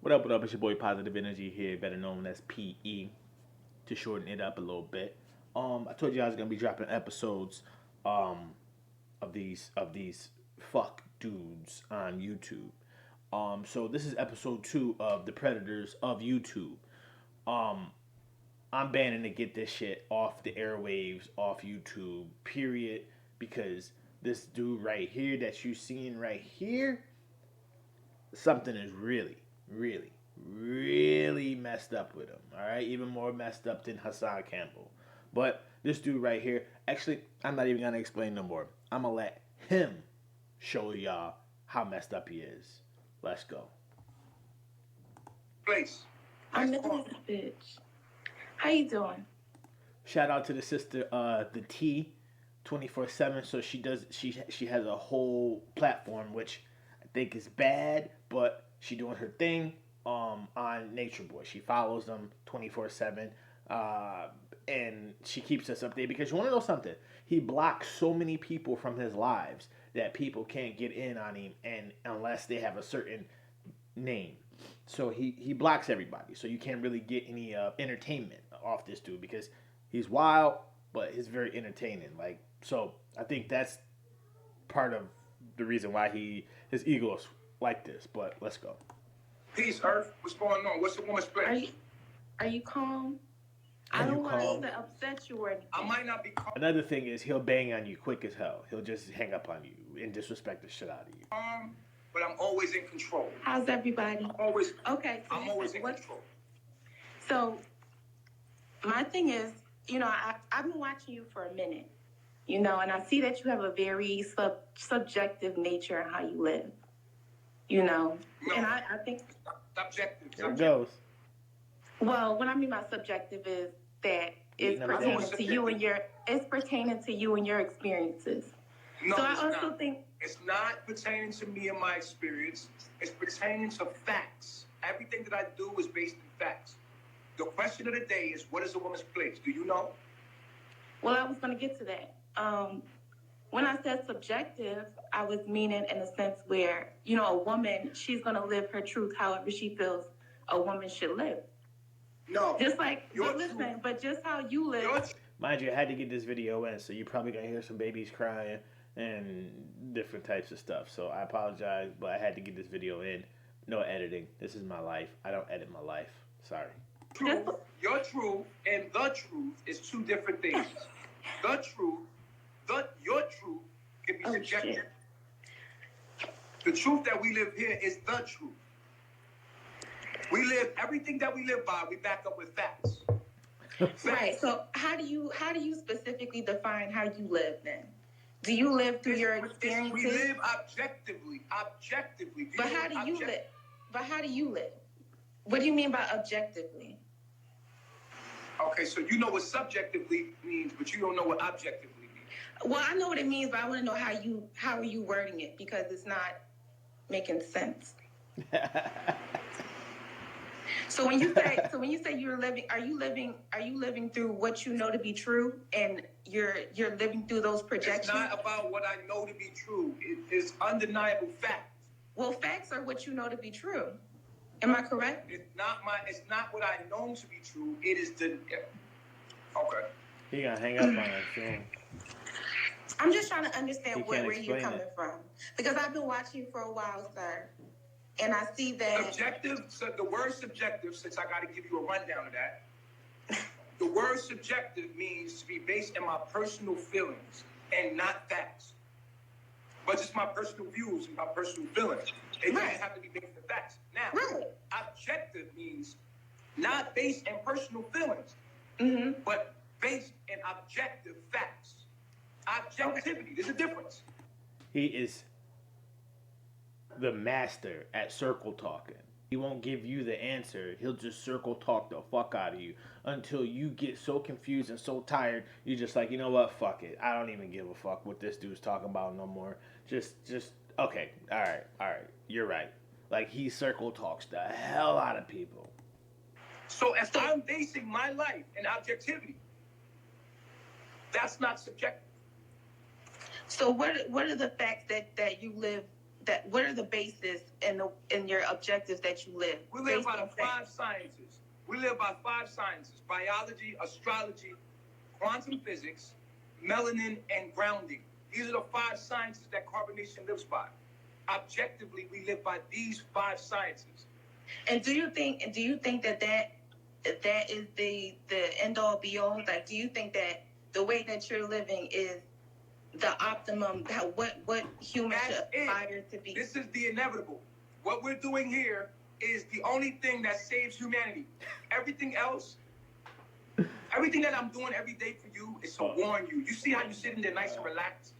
What up, what up? It's your boy Positive Energy here, better known as PE, to shorten it up a little bit. I told you I was gonna be dropping episodes um of these fuck dudes on YouTube. So this is episode 2 of the Predators of YouTube. Um, I'm banning to get this shit off the airwaves, off YouTube, period, because this dude right here that you seeing right here, something is really, really, really messed up with him. All right, even more messed up than Hassan Campbell. But this dude right here, actually, I'm not even gonna explain no more. I'm gonna let him show y'all how messed up he is. Let's go. Place. I'm the bitch. How you doing? Shout out to the sister, the T, 24/7. So she has a whole platform which I think is bad, but she doing her thing on Nature Boy. She follows them 24/7. And she keeps us updated because you want to know something. He blocks so many people from his lives that people can't get in on him, and unless they have a certain name. So he blocks everybody. So you can't really get any entertainment off this dude because he's wild, but he's very entertaining. Like, so I think that's part of the reason why his ego is like this. But let's go. Peace, Earth. What's going on? What's the woman's place? Are you calm? Are I don't you want calm? to upset you or anything. I might not be Another thing is he'll bang on you quick as hell. He'll just hang up on you and disrespect the shit out of you. calm, but I'm always in control. How's everybody? Always. Okay. So I'm always in control. So my thing is, I've been watching you for a minute, and I see that you have a very subjective nature in how you live, No, and I think, subjective. There it goes. well, what I mean by subjective is that it's Number pertaining one. to you and your experiences. No, So I it's also not. think, It's not pertaining to me and my experience. It's pertaining to facts. Everything that I do is based in facts. The question of the day is, what is a woman's place? Do you know? well, I was going to get to that. When I said subjective, I was meaning in a sense where, a woman, she's going to live her truth however she feels a woman should live. No. Just like, Your but listen, truth. but just how you Your live. Mind you, I had to get this video in, so you're probably gonna hear some babies crying and different types of stuff. So I apologize, but I had to get this video in. No editing. This is my life. I don't edit my life. Sorry. truth, your truth, and the truth is two different things. The truth, your truth can be Oh, subjective. shit. The truth that we live here is the truth. We live everything that we live by. We back up with facts. Right. So how do you specifically define how you live then? Do you live through your experiences? We live objectively. Objectively. But how do you live? But how do you live? What do you mean by objectively? Okay, so you know what subjectively means, but you don't know what objectively means. Well, I know what it means, but I want to know how are you wording it because it's not making sense. So when you say you're living, are you living through what you know to be true, and you're living through those projections? It's not about what I know to be true. It is undeniable fact. Well, facts are what you know to be true. Am I correct? It's not what I know to be true. It is the okay. He gonna hang up on us soon. I'm just trying to understand You can't where you're explain coming it. from, because I've been watching you for a while, sir, and I see that. Subjective, so the word subjective, since I got to give you a rundown of that, the word subjective means to be based in my personal feelings and not facts. But just my personal views and my personal feelings. It doesn't Right. have to be based in facts. Now, Right. objective means not based in personal feelings, Mm-hmm. but based in objective facts. Objectivity, there's a difference. He is the master at circle talking. He won't give you the answer. He'll just circle talk the fuck out of you until you get so confused and so tired. You're just like, you know what? Fuck it. I don't even give a fuck what this dude's talking about no more. Just okay. All right. You're right. Like, he circle talks the hell out of people. So if I'm basing my life in objectivity, that's not subjective. So what are the facts that you live what are the basis in your objectives that you live? We live by the 5 sciences. We live by 5 sciences: biology, astrology, quantum physics, melanin, and grounding. These are the 5 sciences that carbonation lives by. Objectively, we live by these 5 sciences. And do you think that is the end all be all? Like, do you think that the way that you're living is the optimum? What humans should aspire to be? This is the inevitable. What we're doing here is the only thing that saves humanity. Everything else, everything that I'm doing every day for you is to warn you. You see how you're sitting there nice and relaxed?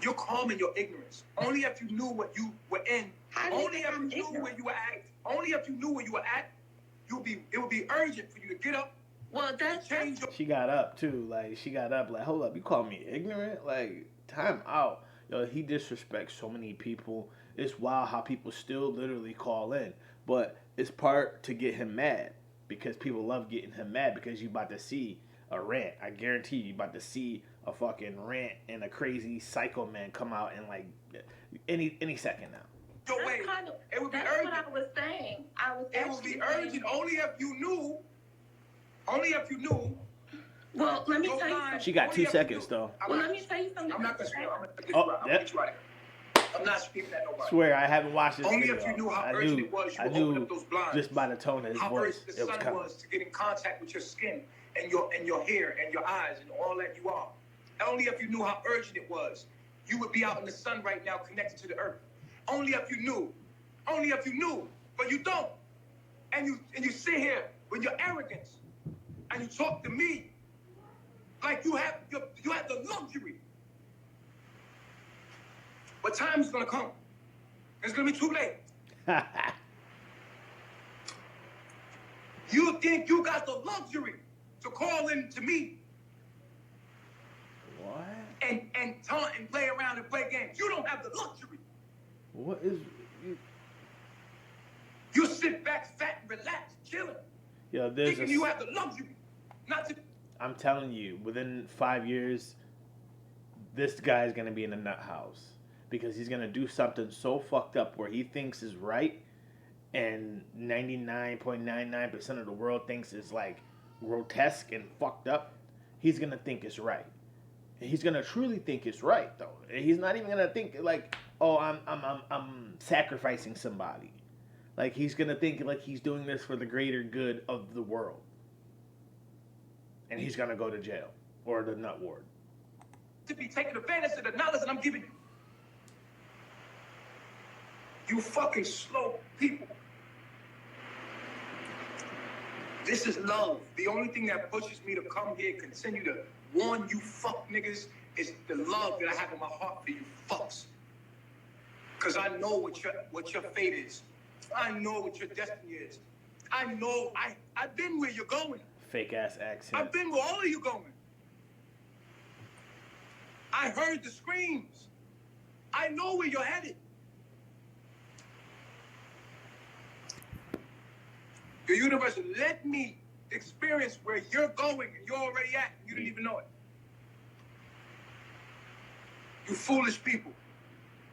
You're calm in your ignorance. Only if you knew what you were in. Only if you knew where you were at. Only if you knew where you were at, it would be urgent for you to get up. Well, that's change your... She got up too. Like, she got up. Like, hold up, you call me ignorant? Like, time out. Yo, he disrespects so many people. It's wild how people still literally call in. But it's part to get him mad, because people love getting him mad, because you about to see a rant. I guarantee you about to see a fucking rant and a crazy psycho man come out in like any second now. It would be that's urgent. What I was saying. It would be urgent only if you knew. Only if you knew. Well, let me tell you something. She got 2 seconds though. Well, let me tell you something. I'm not gonna speak. I'm gonna get you out of here. I'm not speaking at nobody. Swear, I haven't watched this only video. If you knew how urgent it was, you would open up those blinds. Just by the tone of his how voice, urgent the sun was to get in contact with your skin and your hair and your eyes and all that you are. Only if you knew how urgent it was, you would be out in the sun right now, connected to the earth. Only if you knew. Only if you knew, but you don't. And you sit here with your arrogance and you talk to me like you have the luxury. But time is gonna come. It's gonna be too late. You think you got the luxury to call in to me? What? And taunt and play around and play games. You don't have the luxury. What is? You sit back, fat, and relax, chilling. Yo, thinking you have the luxury, not to. I'm telling you, within 5 years, this guy's gonna be in a nut house, because he's gonna do something so fucked up where he thinks is right, and 99.99% of the world thinks is like grotesque and fucked up. He's gonna think it's right. He's gonna truly think it's right, though. He's not even gonna think like, oh, I'm sacrificing somebody. Like, he's gonna think like he's doing this for the greater good of the world, and he's gonna go to jail or the nut ward. To be taking advantage of the knowledge that I'm giving you. You fucking slow people. This is love. The only thing that pushes me to come here and continue to warn you fuck niggas is the love that I have in my heart for you fucks. Cause I know what your fate is. I know what your destiny is. I know I've been where you're going. Fake ass accent. I've been where all of you going. I heard the screams. I know where you're headed. The universe let me experience where you're going and you're already at. You didn't even know it. You foolish people.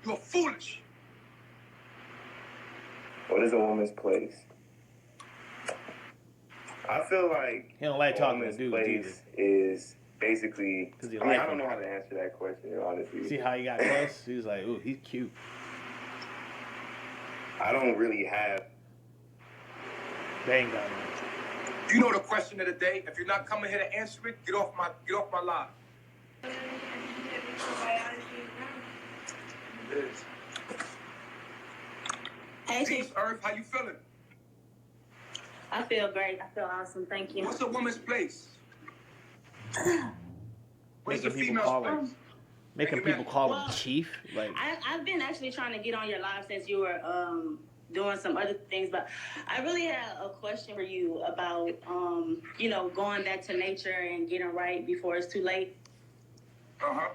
You're foolish. What is a woman's place? I feel like He don't like a talking to woman's dudes place either. is basically. He I mean, like I don't them. know how to answer that question, honestly. See how he got close? He was like, ooh, he's cute. I don't really have. They ain't got him. You know the question of the day. If you're not coming here to answer it, get off my live. It is. Hey, Peace, Earth. How you feeling? I feel great. I feel awesome. Thank you. What's a woman's place? What's Making a people female's call place? him. Making people call him Well, chief. Like, I've been actually trying to get on your live since you were doing some other things, but I really had a question for you about going back to nature and getting right before it's too late. Uh-huh.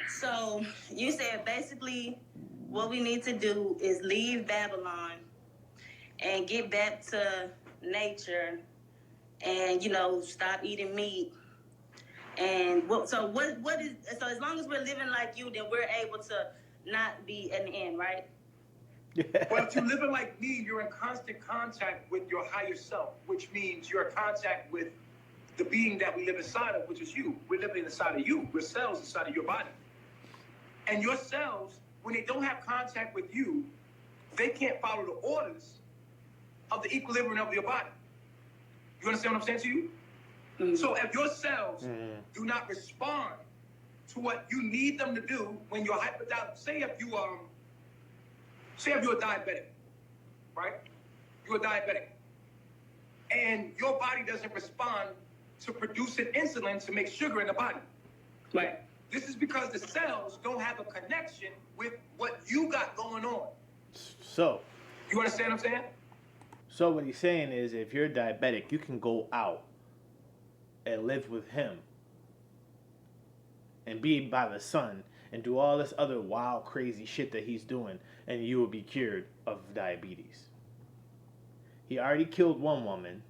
So you said basically what we need to do is leave Babylon and get back to nature and stop eating meat And what is so as long as we're living like you, then we're able to not be an end, right? Well, if you're living like me, you're in constant contact with your higher self, which means you're in contact with the being that we live inside of, which is you. We're living inside of you. We're cells inside of your body. And your cells, when they don't have contact with you, they can't follow the orders of the equilibrium of your body. You understand what I'm saying to you? Mm-hmm. So if your cells do not respond to what you need them to do when you're hypothyroid, say if you're diabetic, right? You're diabetic, and your body doesn't respond to producing insulin to make sugar in the body. Right. This is because the cells don't have a connection with what you got going on. So, you understand what I'm saying? So what he's saying is, if you're diabetic, you can go out and live with him and be by the sun and do all this other wild, crazy shit that he's doing, and you will be cured of diabetes. He already killed one woman.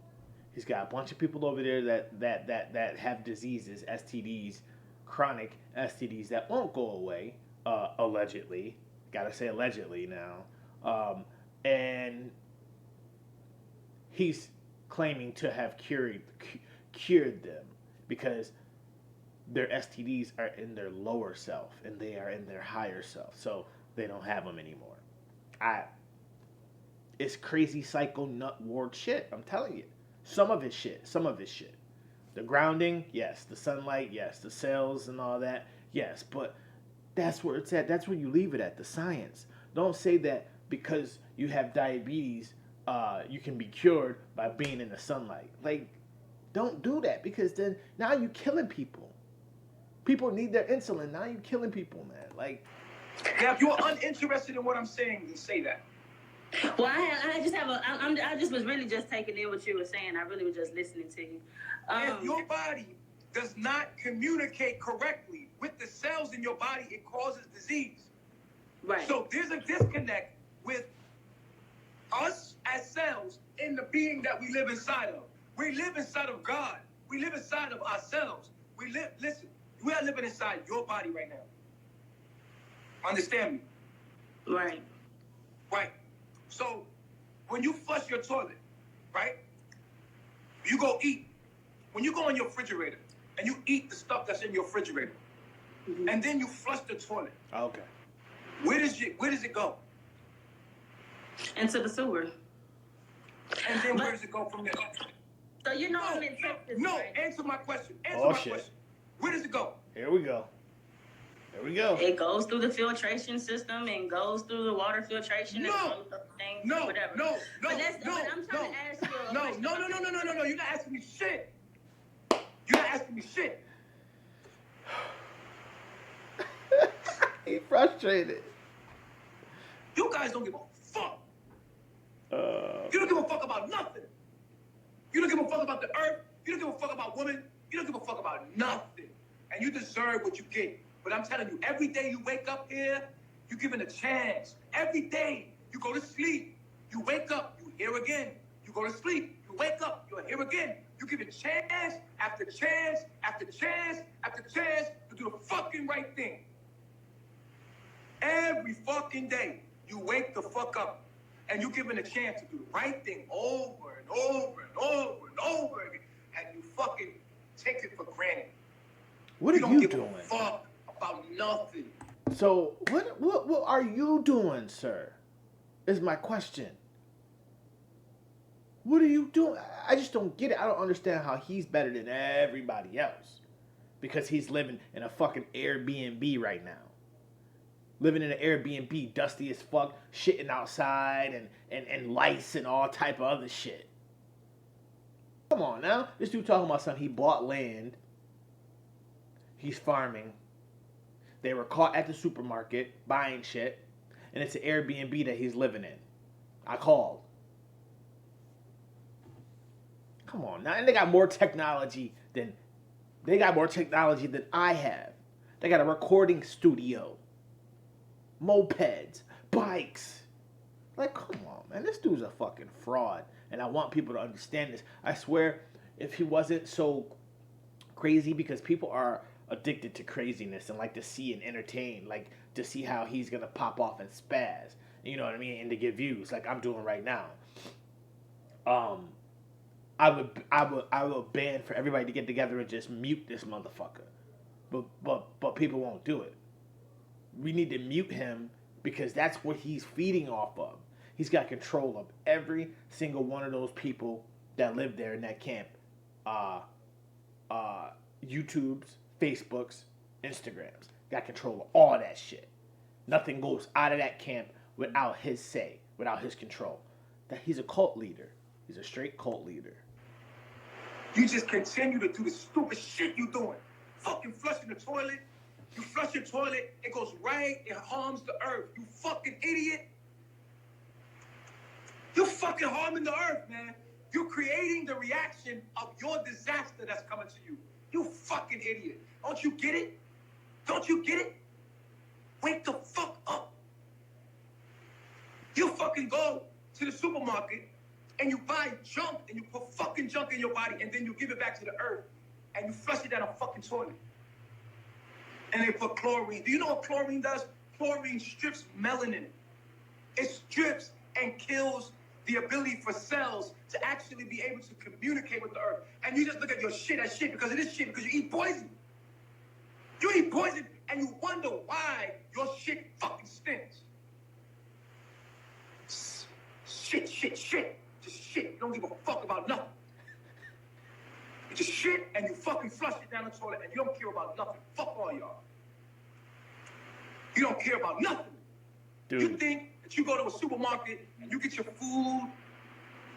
He's got a bunch of people over there that have diseases, STDs, chronic STDs that won't go away, allegedly. Gotta say allegedly now. And he's claiming to have cured them because their STDs are in their lower self and they are in their higher self, so they don't have them anymore. It's crazy psycho nut ward shit. I'm telling you, some of his shit. The grounding, yes. The sunlight, yes. The cells and all that, yes. But that's where it's at. That's where you leave it at. The science. Don't say that because you have diabetes, you can be cured by being in the sunlight. Like, don't do that, because then now you're killing people. People need their insulin. Now you're killing people, man. Like, now, if you're uninterested in what I'm saying, then say that. Well, I just was really just taking in what you were saying. I really was just listening to you. If your body does not communicate correctly with the cells in your body, it causes disease. Right. So there's a disconnect with us as cells in the being that we live inside of. We live inside of God. We live inside of ourselves. Listen, we are living inside your body right now. Understand me? Right. Right. So when you flush your toilet, right? You go eat. When you go in your refrigerator and you eat the stuff that's in your refrigerator, and then you flush the toilet. Okay. Where does it go? Into the sewer. And then where does it go from there? So you know I'm in Texas. No, right? answer my question. Shit. Where does it go? Here we go. It goes through the filtration system and goes through the water filtration and all the things, whatever. But I'm trying to ask you. No. You're not asking me shit. You're not asking me shit. He's frustrated. You guys don't give a fuck. You don't give a fuck about nothing. You don't give a fuck about the earth. You don't give a fuck about women. You don't give a fuck about nothing. And you deserve what you get. But I'm telling you, every day you wake up here, you're given a chance. Every day you go to sleep, you wake up, you hear again. You go to sleep, you wake up, you're here again. You give it chance after chance after chance after chance to do the fucking right thing. Every fucking day you wake the fuck up and you're given a chance to do the right thing over and over and over and over again. And you fucking take it for granted. What are you don't give doing? A fuck about nothing. So what are you doing, sir? Is my question. What are you doing? I just don't get it. I don't understand how he's better than everybody else. Because he's living in a fucking Airbnb right now. Living in an Airbnb, dusty as fuck, shitting outside and lice and all type of other shit. Come on now. This dude talking about something. He bought land. He's farming. They were caught at the supermarket buying shit. And it's an Airbnb that he's living in. I called. Come on now. And they got more technology than I have. They got a recording studio. Mopeds. Bikes. Like, come on, man. This dude's a fucking fraud. And I want people to understand this. I swear, if he wasn't so crazy because people are addicted to craziness and like to see and entertain, like to see how he's gonna pop off and spaz. You know what I mean? And to get views, like I'm doing right now. Um, I would ban for everybody to get together and just mute this motherfucker. But people won't do it. We need to mute him because that's what he's feeding off of. He's got control of every single one of those people that live there in that camp. YouTube's, Facebook's, Instagrams. Got control of all that shit. Nothing goes out of that camp without his say, without his control. That he's a cult leader. He's a straight cult leader. You just continue to do the stupid shit you doing. Fucking flushing the toilet. You flush your toilet, it goes right, it harms the earth. You fucking idiot. You're fucking harming the earth, man. You're creating the reaction of your disaster that's coming to you. You fucking idiot. Don't you get it? Don't you get it? Wake the fuck up. You fucking go to the supermarket and you buy junk and you put fucking junk in your body and then you give it back to the earth and you flush it down a fucking toilet. And they put chlorine. Do you know what chlorine does? Chlorine strips melanin. It strips and kills the ability for cells to actually be able to communicate with the earth. And you just look at your shit as shit because it is shit because you eat poison. You eat poison and you wonder why your shit fucking stinks. Shit. Just shit. You don't give a fuck about nothing. You just shit and you fucking flush it down the toilet and you don't care about nothing. Fuck all y'all. You don't care about nothing. Dude. You think that you go to a supermarket and you get your food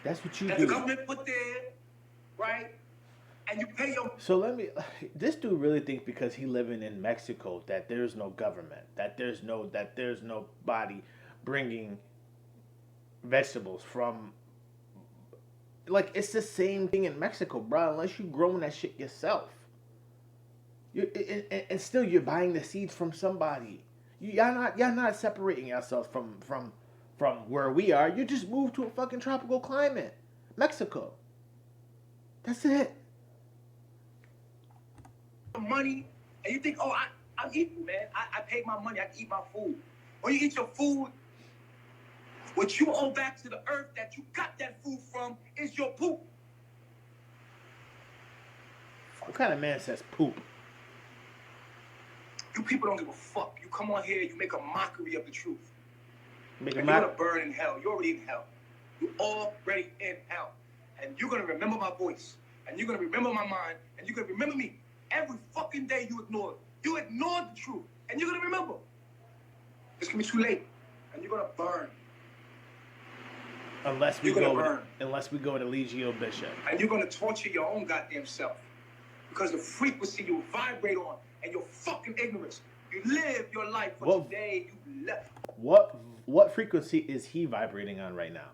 That's what you that do. the government put there, right? And you pay your... So this dude really thinks because he living in Mexico that there's no government, that there's nobody bringing vegetables from, like, it's the same thing in Mexico, bro, unless you growing that shit yourself. And still you're buying the seeds from somebody. Y'all not separating yourselves from where we are. You just moved to a fucking tropical climate. Mexico. That's it. Money, and you think, oh, I'm eating, man. I paid my money. I can eat my food. When you eat your food, what you owe back to the earth that you got that food from is your poop. What kind of man says poop? You people don't give a fuck. You come on here, you make a mockery of the truth. Make a And you're gonna burn in hell. You're already in hell. You're already in hell. And you're gonna remember my voice. And you're gonna remember my mind. And you're gonna remember me. Every fucking day you ignored. You ignored the truth. And you're gonna remember. It's gonna be too late. And you're gonna burn. Unless we go to Legio Bishop. And you're gonna torture your own goddamn self. Because the frequency you vibrate on and your fucking ignorance. You live your life for today you left. What frequency is he vibrating on right now?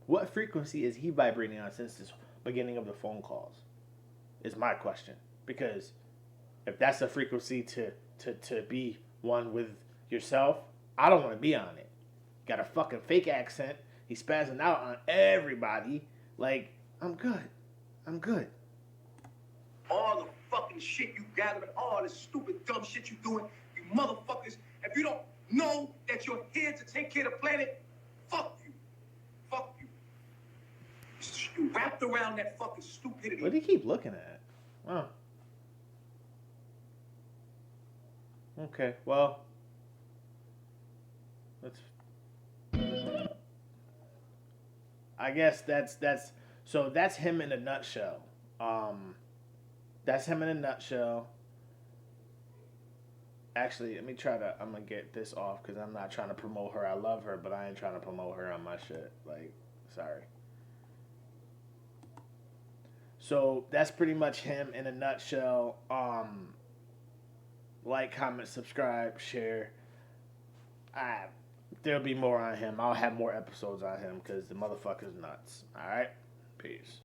What frequency is he vibrating on since the beginning of the phone calls? Is my question. Because if that's a frequency to be one with yourself, I don't want to be on it. Got a fucking fake accent. He's spazzing out on everybody. Like, I'm good. All the fucking shit you gathering, all the stupid dumb shit you doing, you motherfuckers. If you don't know that you're here to take care of the planet, fuck you. Fuck you. You wrapped around that fucking stupidity. What do you keep looking at? Oh. Okay, well. I guess that's him in a nutshell. That's him in a nutshell. Actually, I'm gonna get this off because I'm not trying to promote her. I love her, but I ain't trying to promote her on my shit. Like, sorry. So that's pretty much him in a nutshell. Like, comment, subscribe, share. There'll be more on him. I'll have more episodes on him because the motherfucker's nuts. All right? Peace.